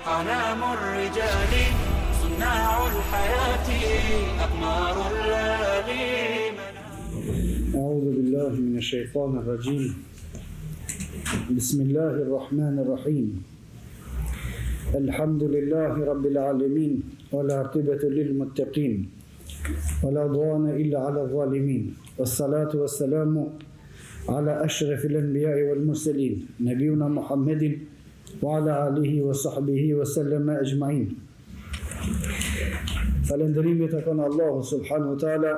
أعلام الرجال صناع الحياة أقمار الليالي. أعوذ بالله من الشيطان الرجيم. بسم الله الرحمن الرحيم. الحمد لله رب العالمين والعاقبة للمتقين ولا عدوان إلا على الظالمين والصلاة والسلام على أشرف الأنبياء والمرسلين نبينا محمد وعلى آله وصحبه وسلم أجمعين. Falëndërimi të kanë Allahu subhanahu wa taala,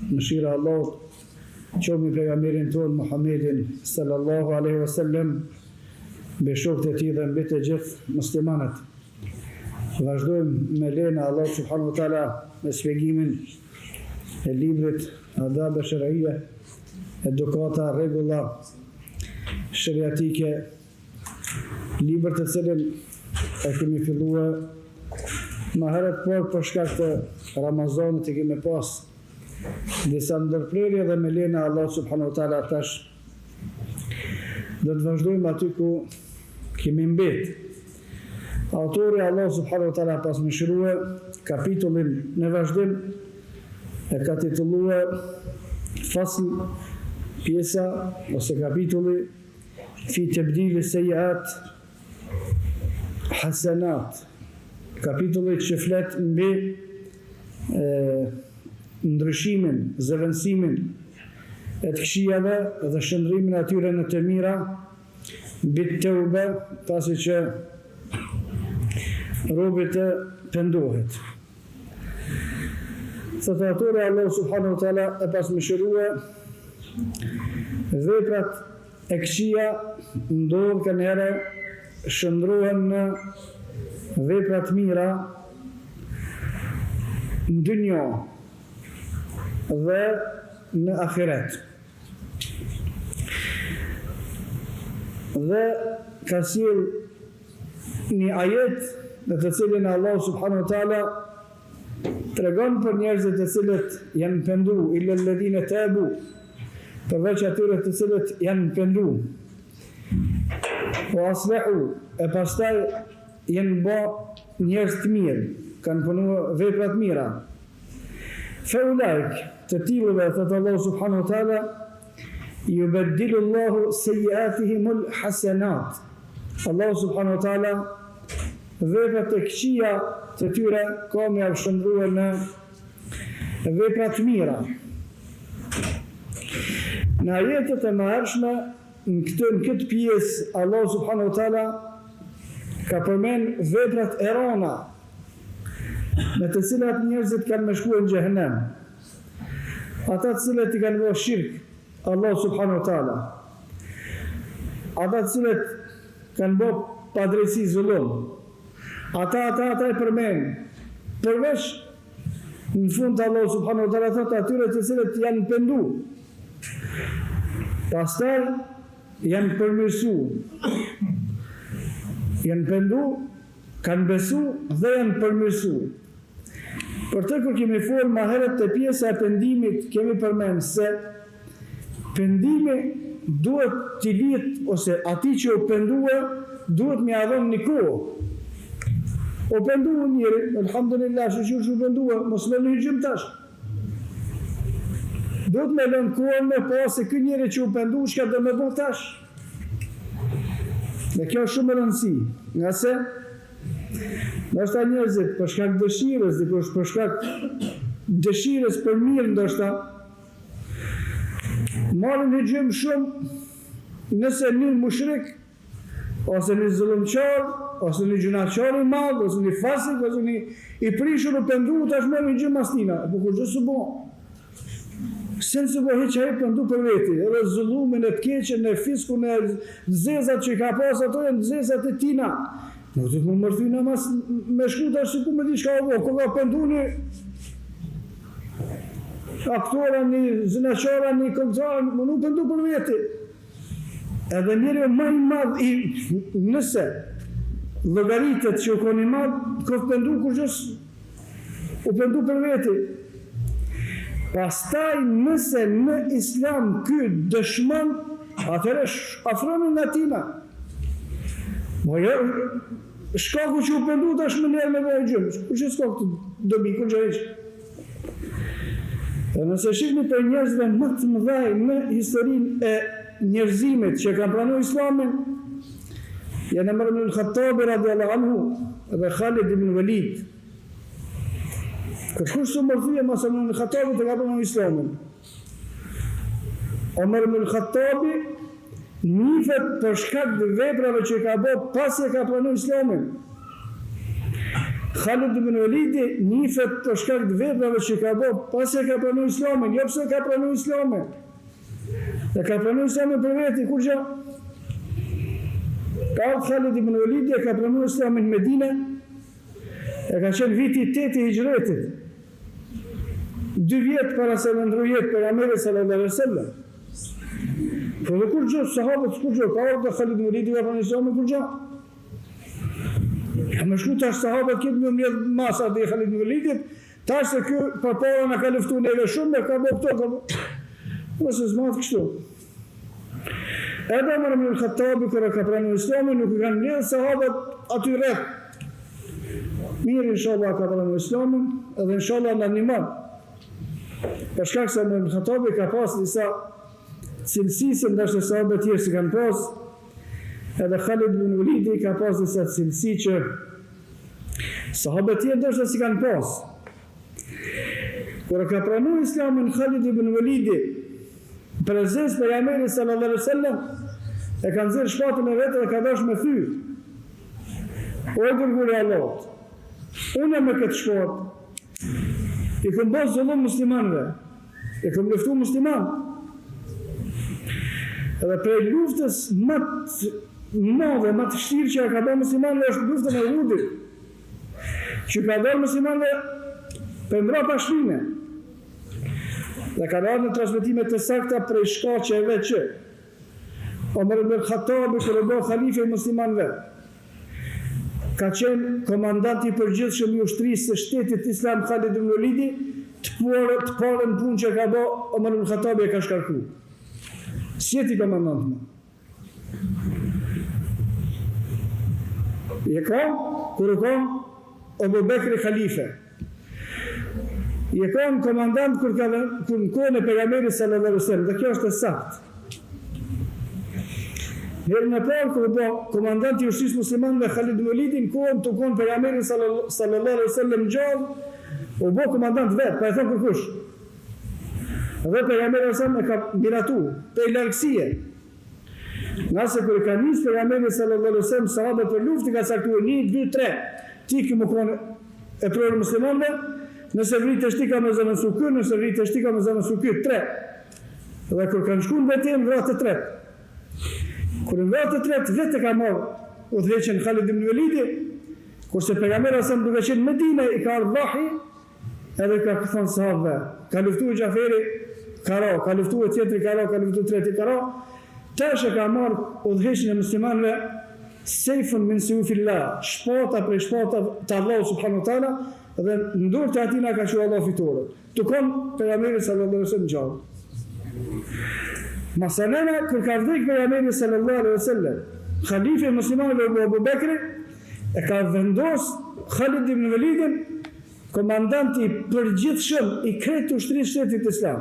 mëshira Allahut qomi pejgamberin ton Muhammedin sallallahu alaihi wasallam, me shokët e tij dhe mbi të gjithë muslimanët. Vazhdojmë me lejen e Allahut subhanahu wa taala me shpjegimin e librit Adab Shar'iyya, edukata, rregulla shariatike, libër të cilin e kemi filluar më herët por për shkak të Ramazanit e kemi pas disa ndërprerje dhe me lejen e Allahut subhanahu wa taala tash do të vazhdojmë aty ku kemi mbet. Autori Allah subhanahu wa taala pas më shërua kapitullin në vazhdim e ka titulluar fasl, pjesa ose kapitulli fi tebdili sejiat hasanat, kapitulli që flet mbi ndryshimin, zëvendësimin e të këqijave dhe shndrimin e atyre në të mira, bit tauba, pasi që robi të pendohet. Thot autori Allah subhanahu wa taala e pas mëshirua, veprat e këqija ndodhen kënjëherë shndrohen në veprat mira në dynja dhe në ahiret. Dhe ka sjell një ajet në të cilin Allah subhanahu wa taala tregon për njerëzit të cilët janë pendu, illa alladhina tabu, përveç atyre të cilët janë pendu, o aslehu, e pastaj janë bë njerëz të mirë, kanë punuar vepra të mira. Fa ulaik, të tillëve, thot Allah subhanahu wa taala, yubaddilu Allahu sayyi'atihimul hasanat. Allah subhanahu wa taala veprat e këqija të tyre ka me shndruar në vepra të mira. Në ajetet e mëhershme në këtë pjesë Allah subhanahu wa taala ka përmend veprat e rona me të cilat njerëzit kanë me shkuar në xhehenem. Ata të cilët i kanë bërë shirk Allah subhanahu wa taala. Ata të cilët kanë bërë padrejsi, zullum. Ata e përmend. Përveç në fund Allah subhanahu wa taala thotë atyre të cilët janë pendu. Pastaj janë përmirësu. Janë pendu, kanë besu dhe janë përmirësu. Për të kur kemi folë më herët të pjesa e pendimit, kemi përmend se pendimi duhet t'i lihet, ose ati që o pendua duhet me adhon një kohë. O pendua njëri, alhamdulillah, që pendua, mos me një gjim tash. Duhet me lënë kohën me pa se kë njëri që o pendu, shka dhe me bo tash. Dhe kjo është shumë rëndësi, nga se ndoshta njerëzit për shkak dëshirës, dikush për shkak dëshirës për mirë ndoshta marrin një gjym shumë nëse një mushrik, ose një zullumqar, ose një gjunaqar i madh, ose një fasik, ose një i prishur u pendu, tash merr një gjym astina, po kur gjë s'u bë. Sen se po heq ai pendu për veti, edhe zullumin e të keqen, e fiskun, e zezat që i ka pas ato, e zezat e tina. Nuk të më mërthy në mas me shku të ashtë ku me di shka avo, ko ka pendu një aktora, një zënaqara, një këngëtar, më nuk pendu për veti. Edhe njëri më i madh i nëse llogaritet që u koni madh, ka pendu kur gjës u pendu për veti. Pastaj nëse në islam ky dëshmon, atëherë afronin nga tina. shkaku që u pendu tash më njerë me bëjë gjëmë, ku që s'ka këtë dobi, ku që ishë. E nëse shikni për njerëzve më të mëdhaj në historinë e njerëzimit që kanë pranu Islamin, janë Umar ibn al-Khattabi radiallahu anhu dhe Khalid ibn Walid. Kërkush të mërthuje mas Umar ibn al-Khattabi të ka pranu Islamin. Umar ibn al-Khattabi nifet për shkak të veprave që ka bërë pasi e ka pranu Islamin. Khalid ibn Walidi nifet për shkak të veprave që ka bërë pasi e ka pranu Islamin, jo pse ka pranu Islamin. E ka pranu Islamin për veti, kur që? Ka ardhë Khalid ibn Walidi e ka pranu Islamin në Medine, e ka qenë viti 8 i hijretit. 2 vjetë para se në ndrujet për Ameri sallallahu alaihi wasallam. Por dhe kur gjë, sahabët kur gjë, ka ardhë Khalid ibn Walidi ka pranu Islamin kur gjë? Ka më shku tash sahabët këtë më mjedhë masa dhe Khalid ibn Walidit, tash se kjo për para në ka luftu neve shumë, ka bë këto, ka bë. Nëse zmatë kështu. Edhe Umar ibn al-Khattabi kërë ka pranu Islamin, nuk i kanë lidhë sahabët aty rreth. Mirë, inshallah ka pranu Islamin, edhe inshallah në animan. Për shkak se Umar ibn al-Khattabi ka pas disa cilësi ndashtë sahabët tjerë si kanë pas, edhe Khalid ibn Walidi ka pas disa cilësi që sahabët tjerë ndashtë si kanë pas. Kërë ka pranu Islamin Khalid ibn Walidi, prezencë për Ameri sallallahu alaihi wasallam, e kanë zirë shpatën e vetë dhe ka dash me thy. O e dërguri Allahut, unë me këtë shpatë, i këm bëzë zullum muslimanve, i këm luftu musliman. Edhe prej luftës më të madhe, më të shtirë që ka bërë muslimanve është luftën e Uhudit, që ka bërë muslimanve për mbrapa shpine. Dhe ka rarë në transmitimet të sakta prej shkaqeve që Umar ibn al-Khattabi kërë e bërë khalife i muslimanve, ka qenë komandanti i përgjithshëm i ushtrisë së shtetit islam Khalid ibn Walidi, të parën punë që ka bërë Umar ibn al-Khattabi e ka shkarku. Si jeti komandant më? I ka, kërë ka Abu Bekri khalife. I ka në komandant kër në kohën e pejgamberi sallallahu alaihi wasallam, dhe kjo është e saktë. Herën e parë kër po komandanti i ushtrisë muslimanëve Khalid ibn Walidi në kohën të kohën pejgamberi sallallahu alaihi wasallam gjallë, u bë komandant vetë, pa e thonë kërkush. Dhe pejgamberi sallallahu e ka miratu për largësie. Nga se kër ka nisë pejgamberi sallallahu alaihi wasallam sahabët për luftë ka saktuar 1, 2, 3. Ti që më konë e prorë muslimanëve, nëse vritë është ti ka me zëmësu kërë, nëse vritë është ti ka me zëmësu kërë, 3. Dhe kër kanë shku në betejën, vratë 3. Kër në vratë 3, vetë ka marrë udhëheqjen Khalid ibn Walidi, kurse pejgamberi sa duke qenë Medine, i ka ardhur vahi, edhe ka thënë sahabëve, ka luftuar Gjaferi, Kara, ka luftuar tjetri Kara, ka luftuar treti Kara, tash e ka marrë udhëheqjen e muslimanëve sejfun min suyufillah, shpata prej shpata të Allahu subhanahu wa taala, dhe ndurë të atina ka që Allah fitore. Të konë pejgamberi sallallahu alaihi wasallam gjallë. Masalena, kër ka vdek pejgamberi sallallahu alaihi wasallam, khalife muslimanëve Abu Bekri, e ka vendos Khalid ibn Walidin, komandanti përgjithshëm i kretë ushtrisë shtetit islam.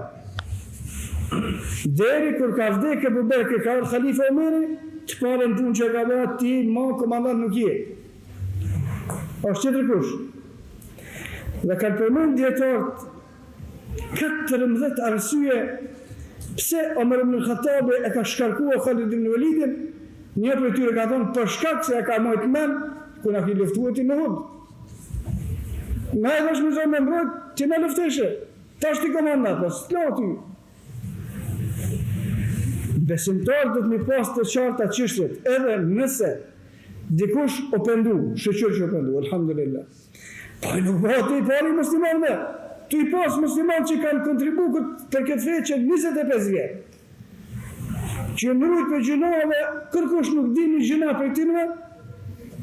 Deri kër ka vdek Abu Bekri, ka ardhur khalife Omeri, të parën punë që ka bërë ti, ma komandant nuk je. Është qëtër kush. Dhe kanë përmend dietarët 14 arsye pse Umar ibn al-Khattabi e ka shkarkuar Khalid ibn Walidin. Një prej tyre ka thonë për shkak se e ka mojt mend kur na ki luftuar ti në Uhud. Na e dash më zonë mbrojt që na lufteshe. Tash ti komandant, po s'ka ty. Besimtar do të mi pas të qarta çështjet, edhe nëse dikush o pendu, shoqër që o pendu, alhamdulillah. Po nuk bëhet i pari muslimanëve. Tu i pas musliman që kanë kontribu për këtë fe që 25 vjetë. Që mërujt për gjunave, kërkush nuk di një gjuna për tinëve,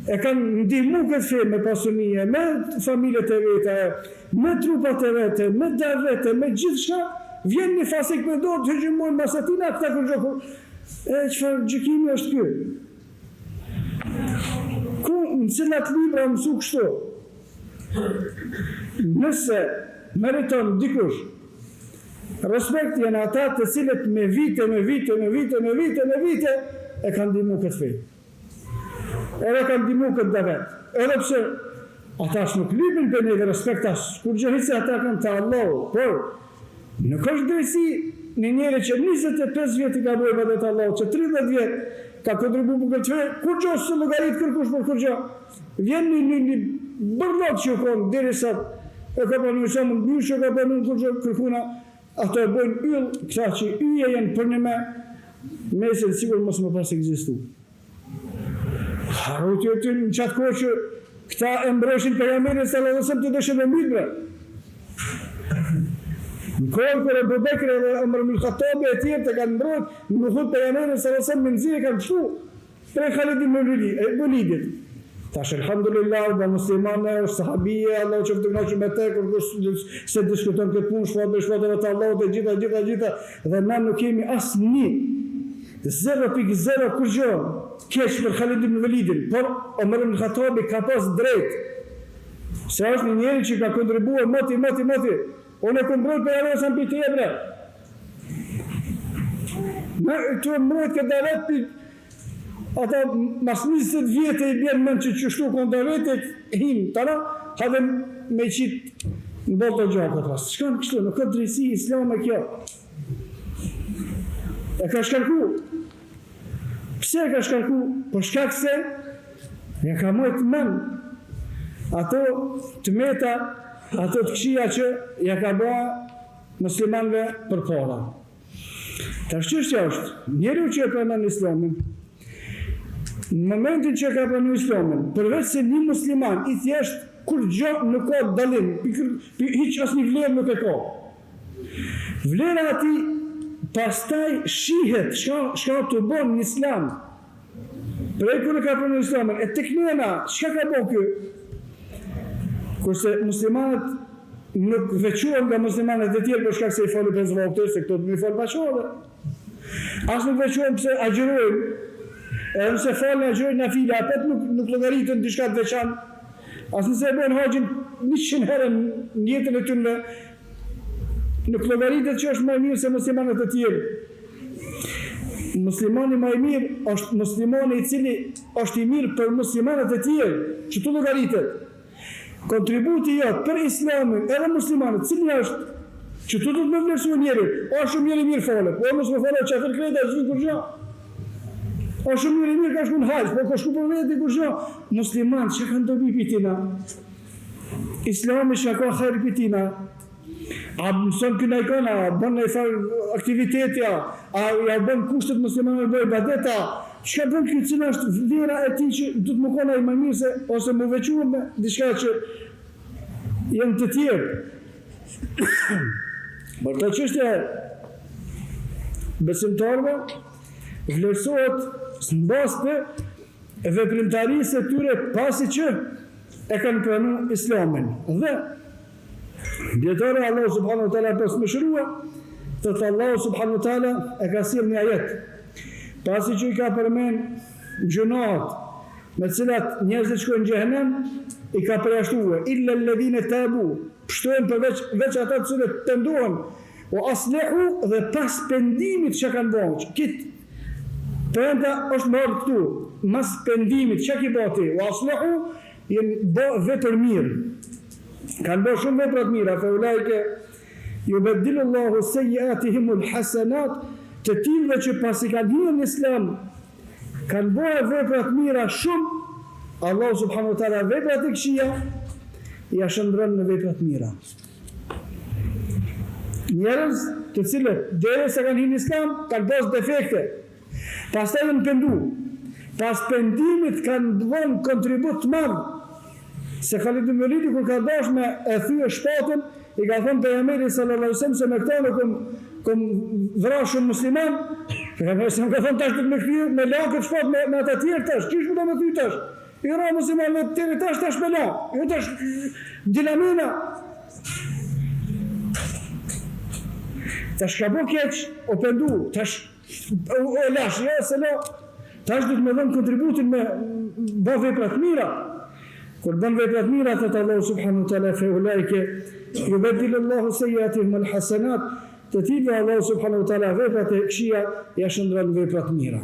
e kanë ndihmu këtë fe me pasunije, me familjet e vete, me trupat e vete, me davete, me gjithë shka, vjen një fasik me dorë të gjumojnë masatina, këta kërgjohë, qëfar gjykimi është kjo? Ku në cilat libra mësu kështu. Nëse meriton dikush respekt janë ata të cilët me vite e kanë ndihmu këtë fe. Edhe kanë ndihmu këtë davet. Edhe pse ata nuk lypin për neve respektas, kur gjëhit se ata kanë të Allahu, por nuk është drejtësi në njëri që 25 vjetë i ka bojë vëdet Allahu, që 30 vjetë ka kontribu për këtë fe, kur gjë së logarit kërkush për kur gjë. Vjen një bërlot që u konë, diri sa e ka për një samë në që ka për një kur gjë kërkuna, ato e bojnë yllë, këta që yje jenë për një mesin sigur mos më pas egzistu. Harut jo të në qatë kohë që këta e mbroshin pejgamberin sallallahu alaihi wasallam të dëshën e mytëve. Në kohën kër e Bekri dhe Umar ibn Khattabi e tjerë të kanë mbrojt, në thot pejgamberin sallallahu alaihi wasallam me nxirje kanë pështu prej Khalid ibn Walidit. Tash alhamdulillah, dhe muslimane, është sahabije, Allah që të knaqë me te, kërë se diskuton këtë punë, shfatëve të Allah dhe gjitha, dhe na nuk kemi asë një 0.0 kur gjë keq për Khalid ibn Walidin, por Umar ibn Khattabi ka pas drejt. Se është një njeri që ka kontribuar moti. Unë e këmbrojt për jarësën për të jebre. Në të mbrojt këtë davet për ata mas 20 vjetë i bjerë mën që qështu kënë davet e himë, tëra, hadhe me qitë në bolë të gjakët rasë. Shka në kështu, në këtë drejtësi islam e kjo. E ka shkarku. Pse e ka shkarku? Po shkak se ja ka mojtë men ato të meta, ato të këshia që ja ka bëha muslimanve për para. Ta shqyshtja është, njeri që e pranon islamin, në momentin që e ka pranon islamin, përveç se një musliman i thjesht kur gjë nuk ka dalim, hiq asnjë vlerë nuk e ka. Vlera ati pastaj shihet shka të bon në islam. Prej kër e ka pranon islamin, e tek nëna, shka ka bon kjo? Kurse muslimanët nuk veçuan nga muslimanët e tjerë për shkak se i fali 5 vakte, se këto të mi falë bashkëve. As nuk veçuan pëse agjerojnë, edhe nëse falën agjerojnë në fila, apet nuk logaritën të shka të veçan, as nëse e bojnë haqin 100 herë në jetën e tyre, nuk logaritët që është më mirë se muslimanët e tjerë. Muslimani më i mirë është muslimani i cili është i mirë për muslimanët e tjerë, që të logaritët. Kontributi jotë për islamin edhe muslimanët, cili është që të me vlerësu njeri, o shumë njeri mirë fale, po mësë më fale që atër krejta është kur gjë. O shumë njeri mirë ka shku në hajës, po ka shku për veti kur gjë. Muslimanët që kanë dobi pitina, islami që ka kajrë pitina, a mëson këna i kana, a bën e farë aktivitetja, a ja bën kushtet muslimanët bëjë badeta, që ka bën këtë cina është vlera e ti që du të më kona i më mirë se, ose më vequrë me diçka që jenë të tjerë. Për të qështja besimtarve vlerësohet në bastë të veprimtarisë e tyre pasi që e kanë pranu islamin. Dhe djetore Allah subhanahu wa ta'ala pas më shërua, të të Allah subhanahu wa ta'ala e ka sirë një ajet. Pasi që i ka përmen gjunat me cilat njerëzit shkojnë në xhehenem, i ka përjashtuar illa alladhina tabu, pështojnë për veç ata të cilët pendohen, o aslehu dhe pas pendimit që kanë bërë. Kitë përenda është më ardhë këtu, mas pendimit që ki bati, o aslehu jenë bë vepër mirë. Kanë bërë shumë veprat mira, fa ulajke yubedilullahu sejjatihimul hasanat, të tilve që pasi kanë hyrë në islam, kanë bërë veprat mira shumë, Allah subhanahu wa ta'ala veprat e këqija, ja shëndrën në veprat mira. Njerëz të cilët deri se kanë hyrë në islam, kanë bërë defekte, pastaj janë pendu, pas pendimit kanë dhënë kontribut të madh. Se Khalid ibn Walidi kur ka dash me e thye shpatën, i ka thënë pejgamberi sallallahu alaihi wasallam se me këto në kom vrashën musliman, pejgamberi se më ka thënë tash të me kthye me lakët shpat me ata tjerë tash, çish më do të thy tash? I ra musliman me të tjerë tash me la, jo tash dinamina. Tash ka bo keq, o pendu, tash o lash, jo se la, Tash do të më dhënë kontributin me bë vepra të mira. Kur bën vepra të mira, thot Allahu subhanahu wa taala, fa ulaike yubaddilu Allahu sayyi'atihim al-hasanat, të cilëve Allahu subhanahu wa taala veprat e këqija ja shndron vepra të mira.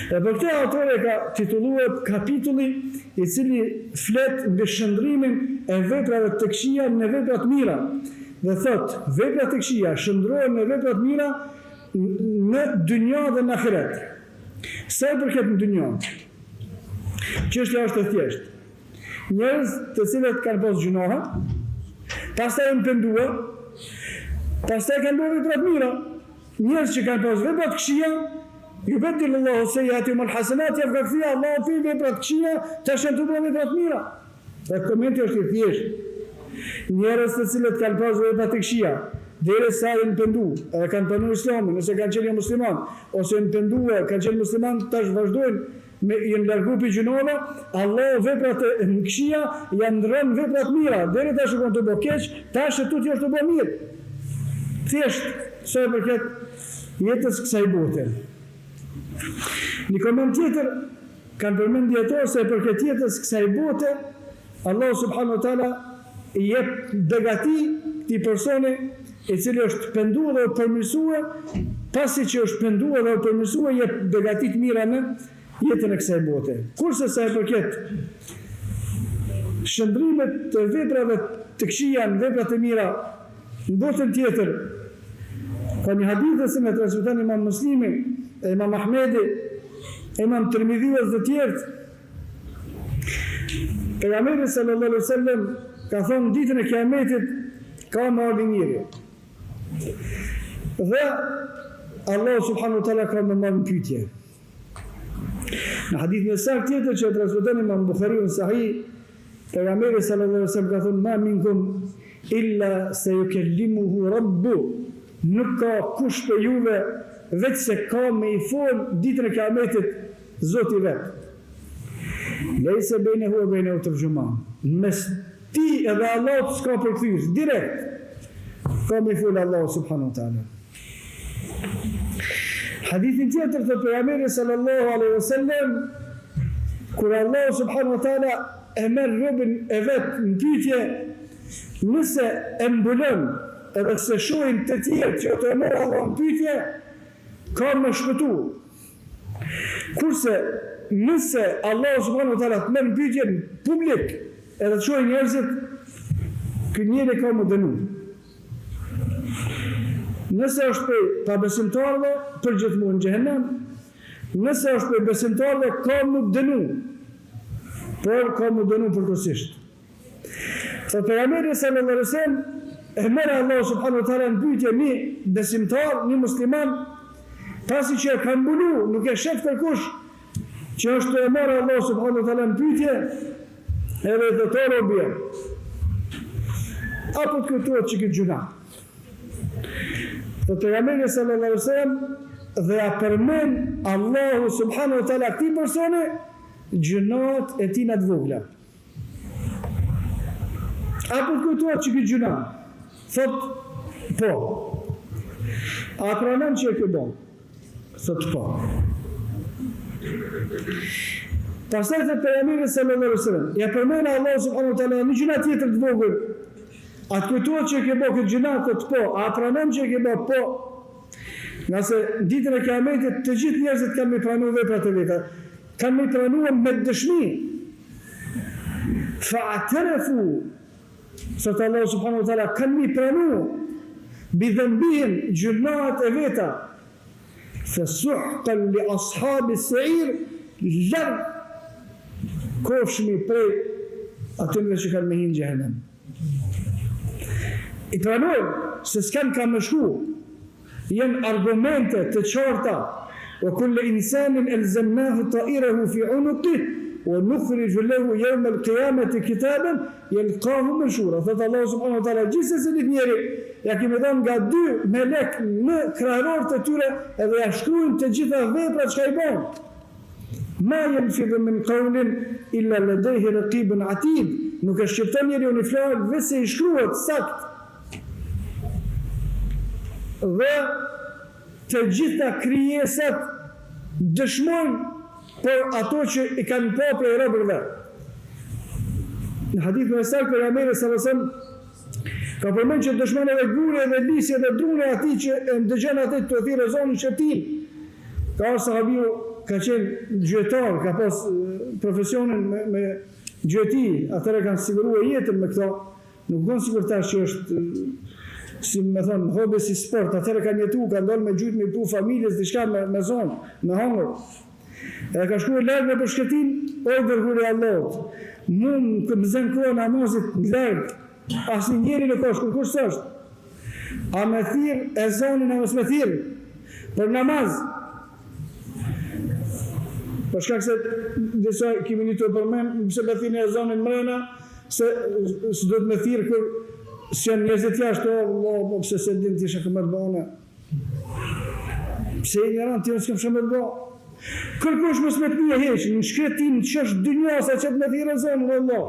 E për këtë autori ka titulluar kapitulli i cili flet mbi shndrimin e veprave të këqija në vepra të mira. Dhe thot, veprat e këqija shndrohen në vepra të mira në dynja dhe në ahiret. Sa i përket në dynja, çështja është e thjeshtë. Njerëz të cilët kanë pas gjunoha, pastaj janë penduar, pastaj kanë bërë vepra të mira. Njerëz që kanë pas vepra të këqija, yubaddilu Allahu sayyi'atihim al-hasanat, ja ka kthyer Allahu fi vepra të këqija, tash janë të bërë vepra të mira. Dhe komenti është i thjeshtë. Njerëz të cilët kanë pas vepra të këqija, derisa janë penduar, edhe kanë pranuar Islamin, nëse kanë qenë musliman, ose janë penduar, kanë qenë musliman, tash vazhdojnë me janë largu pi gjunove, Allah veprat e këqija janë ndrën vepra të mira, deri tash kanë të bëjë keq, tash tutje është të bëjë mirë. Thjesht sa i përket jetës kësaj bote. Një koment tjetër kanë përmend dietor se përket jetës kësaj bote, Allah subhanahu wa taala i jep begati këtij personi i cili është penduar dhe përmirësuar, pasi që është penduar dhe përmirësuar, jep begati të mira në jetën e kësaj bote. Kurse sa i përket shndrimet të veprave të këqija në vepra të mira në botën tjetër, ka një hadith që na transmeton Imam Muslimi, Imam Ahmedi, Imam Tirmidhiu dhe të tjerë. Pejgamberi sallallahu alaihi wasallam ka thonë ditën e Kiametit ka më ardhi njëri. Dhe Allah subhanahu wa taala ka më marrë pyetje. Në hadith në saktë tjetër që transmeton Imam Buhariu në Sahih, pejgamberi sallallahu alaihi wasallam ka thonë ma minkum illa sayukallimuhu rabbu, nuk ka kush për juve vetë se ka me i fol ditën e Kiametit Zoti vet. Lejse bejnehu e bejnehu tërgjuman, mes ti edhe Allah s'ka përkthyes direkt, ka me i fol Allah subhanahu wa taala. Hadithin tjetër të pejgamberit sallallahu alaihi wasallam, kur Allah subhanahu wa taala e merr robën e vet në pyetje, nëse e mbulon edhe se shohin të tjerë që të merr Allah në pyetje, ka më shpëtu. Kurse nëse Allah subhanahu wa taala të merr në pyetje në publik, edhe të shohin njerëzit, ky njeri ka më dënu. Nëse është për pabesimtarëve, për gjithmonë në xhehenem, nëse është për besimtarëve, ka më dënu, por ka më dënu përkohësisht. Sa pejgamberi sallallahu alaihi wasallam e merr Allah subhanahu wa taala në pyetje një besimtar, një musliman, pasi që e ka mbulu, nuk e shef kërkush që është e marrë Allah subhanahu wa taala në pyetje, edhe të të robje, apo të këtuat që këtë gjuna. Dhe pejgamberi sallallahu alaihi wasallam dhe ja përmend Allahu subhanahu wa taala këtij personi gjunat e tij të vogla. Apo kujtohet që këtë gjuna, thot po. A pranon që e ke bon? Thot po. Pastaj te pejgamberi sallallahu alaihi wasallam ja përmend Allahu subhanahu wa taala një gjuna tjetër të vogël. A të kujtohet që e ke bo këtë gjuna, thot po. A pranon që e ke bo? Po. Nëse ditën e Kiametit të gjithë njerëzit kanë me pranu veprat e veta, kanë me pranuar me dëshmi. Fa'tarafu, sot Allah subhanahu wa taala kanë me pranu bi dhanbihim gjunat e veta. Fasuhqan li ashabi as-sa'ir, larg kofshmi prej atyre që kanë me hinë në xhehenem. I pranojnë se s'kan ka më shku, janë argumente të qarta, wa kullu insanin alzamnahu ta'irahu fi 'unuqihi wa nukhriju lahu yawm al-qiyamati kitaban yalqahu manshura. Thot Allah subhanahu wa taala, gjithsesi një njeri ja kemi dhënë nga dy melek në krahërorët e tyre, edhe ja shkruajnë të gjitha veprat që ai bën. Ma yalfidu min qawlin illa ladayhi raqibun atid. Nuk e shqipton njeriu një fjalë vetëm i shkruhet sakt. Dhe të gjitha krijesat dëshmojnë për ato që i kanë po për e robërve. Në hadith në esel për Pejgamberi sallallahu alaihi wasallam ka përmend që dëshmon edhe gure dhe lisje dhe drune ati që e ndëgjon atë të thirrë zonin shëtim. Ka sahabiu ka qenë gjyqtar, ka pas profesionin me gjyqti, atëre kanë siguruar jetën me këto, nuk kanë sigurtash që është si me thonë, hobi si sport, atëre kanë jetu, kanë ndonë me gjyqt me pu familjes, diçka me zonë, me hongër. Edhe ka shkuar larg me përshkëtim, o dërguari i Allahut. Mund të më zënë kohë namazit larg, asnjë njeri nuk ka shkuar, kush është? A me thirr e zonin e mos me thirr për namaz. Për shkak se disa kemi një të përmend, pse me thirr e zonin mrena, se do të me thirr kur se janë njerëzit jashtë, Allah, pse se din ti shë këmë të bëna. Pse e njëran ti nësë këmë shë më të bëna. Kërkush mos me të një heqë, në shkretin që është dynjasa që të me thirë e zonë, Allah.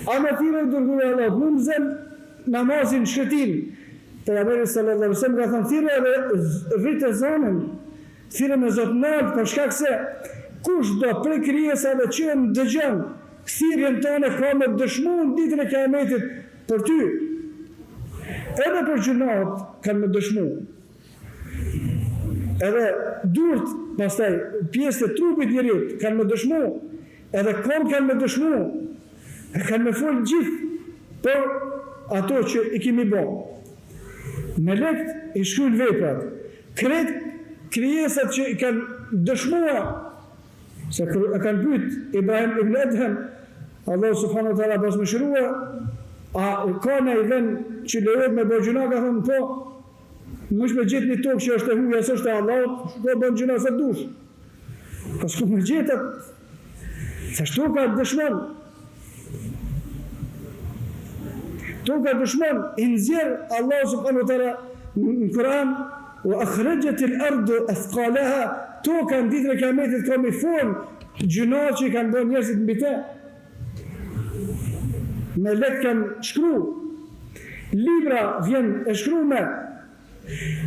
A me thirë e dërgurë Allah, mu më zemë namazin në shkretin. Pejgamberi sallallahu alaihi wasallam ka thënë thirë edhe rritë e zonën, thirë me zotë naltë, për shkak se kush do prej krijesave që më dëgjën, thirrjen tonë ka me dëshmuar ditën e Kiametit për ty. Edhe për gjunat kanë me dëshmuar. Edhe durt, pastaj pjesët e trupit njeriut kanë me dëshmuar. Edhe kom kanë me dëshmuar. E kanë me folë gjithë për ato që i kemi bërë. Melekt i shkruajnë veprat. Kret krijesat që i kanë dëshmuar. Se e kanë pyet Ibrahim ibn Adham, Allah subhanahu wa taala pas më shërua, a ka në i vend që lejohet me bërë gjuna, ka thënë po, mësh me gjithë një tokë që është e huja, së është e Allahut, shko bërë gjuna se dush. Po s'ku me gjithë, se shto ka dëshmon. To ka dëshmon, i nëzirë Allah subhanahu wa taala në Kur'an, wa akhrajat al-ardu athqalaha, toka në ditën e Kiametit ka mi folë gjunat që i kanë bërë njerëzit mbi te. Me lek kanë shkru. Libra vjen e shkru me.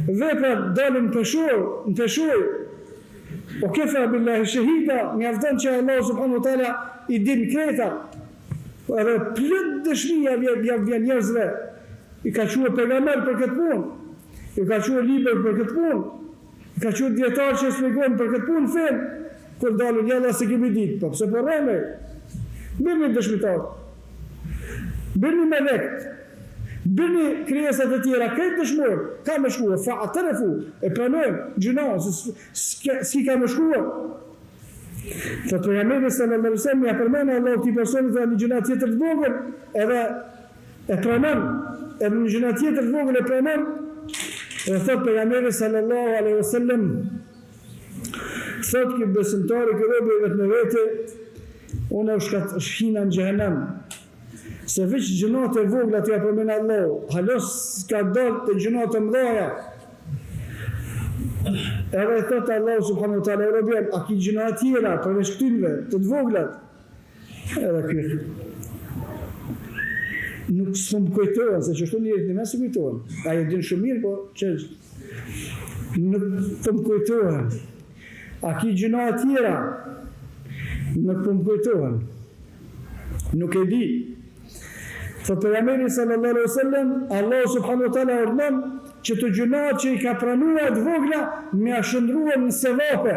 Veprat dalën në peshoj. O kefa billahi shahida, mjafton që Allah subhanahu wa taala i din kreta. Edhe plot dëshmia vjen njerëzve. I ka quajtur pejgamber për këtë punë. I ka quajtur libër për këtë punë. I ka quajtur dietar që shpjegojnë për këtë punë fen. Kur dalën jalla se kemi ditë, po pse po rreme? Bëni dëshmitar. Bëni melek. Bëni krijesat e tjera, këtë dëshmojnë, ka me shkuar, fa atërefu, e pranojnë, gjuna, s'ki ka me shkuar. Të pejgamberi sallallahu alaihi wasallam ja përmend Allahu këtij personi dhe një gjuna tjetër të vogël, edhe e pranon, edhe një gjuna tjetër të vogël e pranon, dhe thot pejgamberi sallallahu alaihi wasallam, thot që besimtari që robi vetë me vete, unë shkina në xhehenem. Se veç gjunat e vogla të ja përmend Allahu, halos ka dalë të gjunat e mëdha. Edhe thot Allahu subhanahu wa taala, robën, a ki gjuna tjera përveç këtyre të voglat? Edhe ky. Nuk s'm kujtohen, se çështën njerëzit më së kujtohen. Ai e din shumë mirë, po ç'është. Nuk të më kujtohen. A ki gjuna tjera? Nuk të më kujtohen. Nuk e di. Thot pejgamberi sallallahu alaihi wasallam, Allah subhanahu wa taala urdhon që të gjunat që i ka pranuar të vogla me a shndruar në sevape.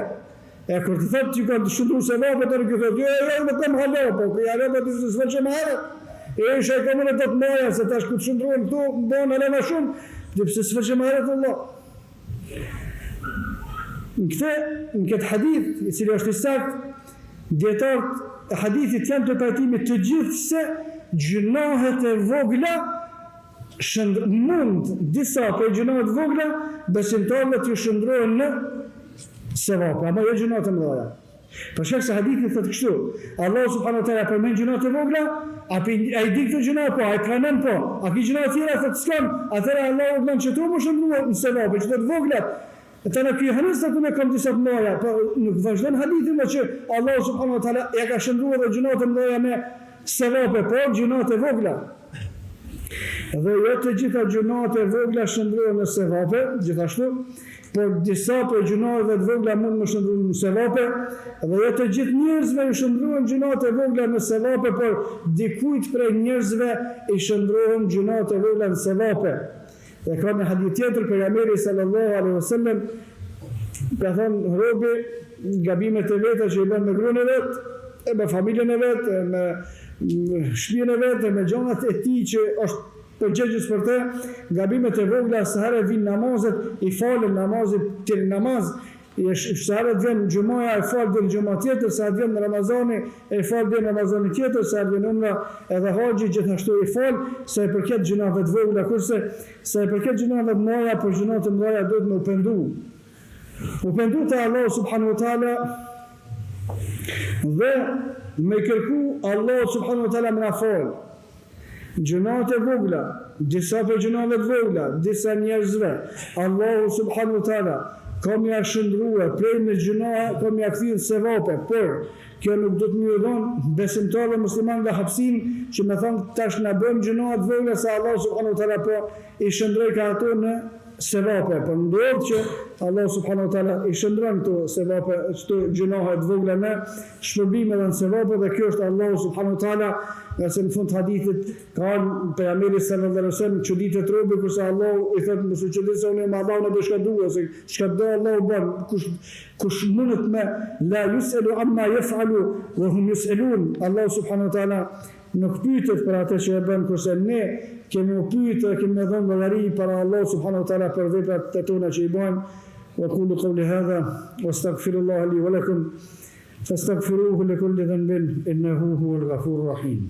E kur të thotë që ka shndruar sevape, të thotë, jo, më kam halo, po ja rrota të s'faqe më herë. E isha e komune të të moja, se tash ku të shndruar këtu, bënë ale ma shumë, dhe pëse s'faqe më herë të Allah. Në këtë hadith, i cili është i sakt, djetarët e hadithit janë të pajtimit të gjithë se gjunahet e vogla mund disa për gjunahet vogla besimtarët ju shndrohen në sevap, ama jo gjunahet e mëdha. Për shkak se hadithi thotë kështu, Allah subhanahu wa taala përmend gjunahet e vogla, ai di këto gjuna po, ai pranon po, a ki gjuna tjera thotë s'kam, atëra Allah urdhon që to më shndrohen në sevap, që të voglat. Të në kjo hadith të me kam disa të mëdha, po nuk vazhdon hadithin me që Allah subhanahu wa taala ja ka shndruar dhe gjunahet e mëdha me sevape, po gjunat e vogla. Dhe jo të gjitha gjunat e vogla shndrohen në sevape, gjithashtu, por disa për gjunave të vogla mund më shndrohen në sevape, dhe jo të gjithë njerëzve i shndrohen gjunat e vogla në sevape, por dikujt prej njerëzve i shndrohen gjunat e vogla në sevape. Dhe ka në hadith tjetër pejgamberi sallallahu alaihi wasallam ka thënë robi gabimet e veta që i bën me gruan e vet, e me familjen e vet, e me shtëpinë e vet, e me gjonat e tij që është përgjegjës për te, gabimet e vogla sa herë vinë namazet, i falen namazit til namaz, sa herë vjen gjumaja e fal dhe gjuma tjetër, sa herë vjen Ramazani e fal dhe Ramazani tjetër, sa herë vjen umra edhe haxhi gjithashtu i fal, sa i përket gjunave të vogla, kurse sa i përket gjunave të mëdha, për gjunat të mëdha duhet me u pendu. U pendu te Allah subhanahu wa taala dhe me kërku Allah subhanahu wa taala më na fal. Gjunat e vogla, disa për gjunave të vogla, disa njerëzve, Allahu subhanahu wa taala ka mja shëndrua, prej me gjuna, ka mja këthirë sevape, por kjo nuk do të një dhonë besimtarë dhe musliman dhe hapsin që me thonë tash në bëjmë gjunat vogla sa Allahu subhanahu wa taala po i shëndroj ka ato në sevape, por ndodhë që Allah subhanahu wa taala i shëndron këto sevape, këto gjunahe të vogla me shpërbime dhe në sevape, dhe kjo është Allah subhanahu wa taala, nga se në fund të hadithit ka pejgamberi sallallahu alaihi wasallam çuditë robi kurse Allah i thotë mos u çuditni se unë me Allahun e do shkëdua, se çka do Allahu bën, kush mundet me la yusalu amma yafalu wa hum yusalun. Allah subhanahu wa taala nuk pyetet për atë që e bën, kurse ne kemi u pyetë, kemi dhënë llogari para Allah subhanahu wa taala për veprat e tona që i bëjmë. وأقول قولي هذا واستغفر الله لي ولكم فاستغفروه لكل ذنب إنه هو الغفور الرحيم.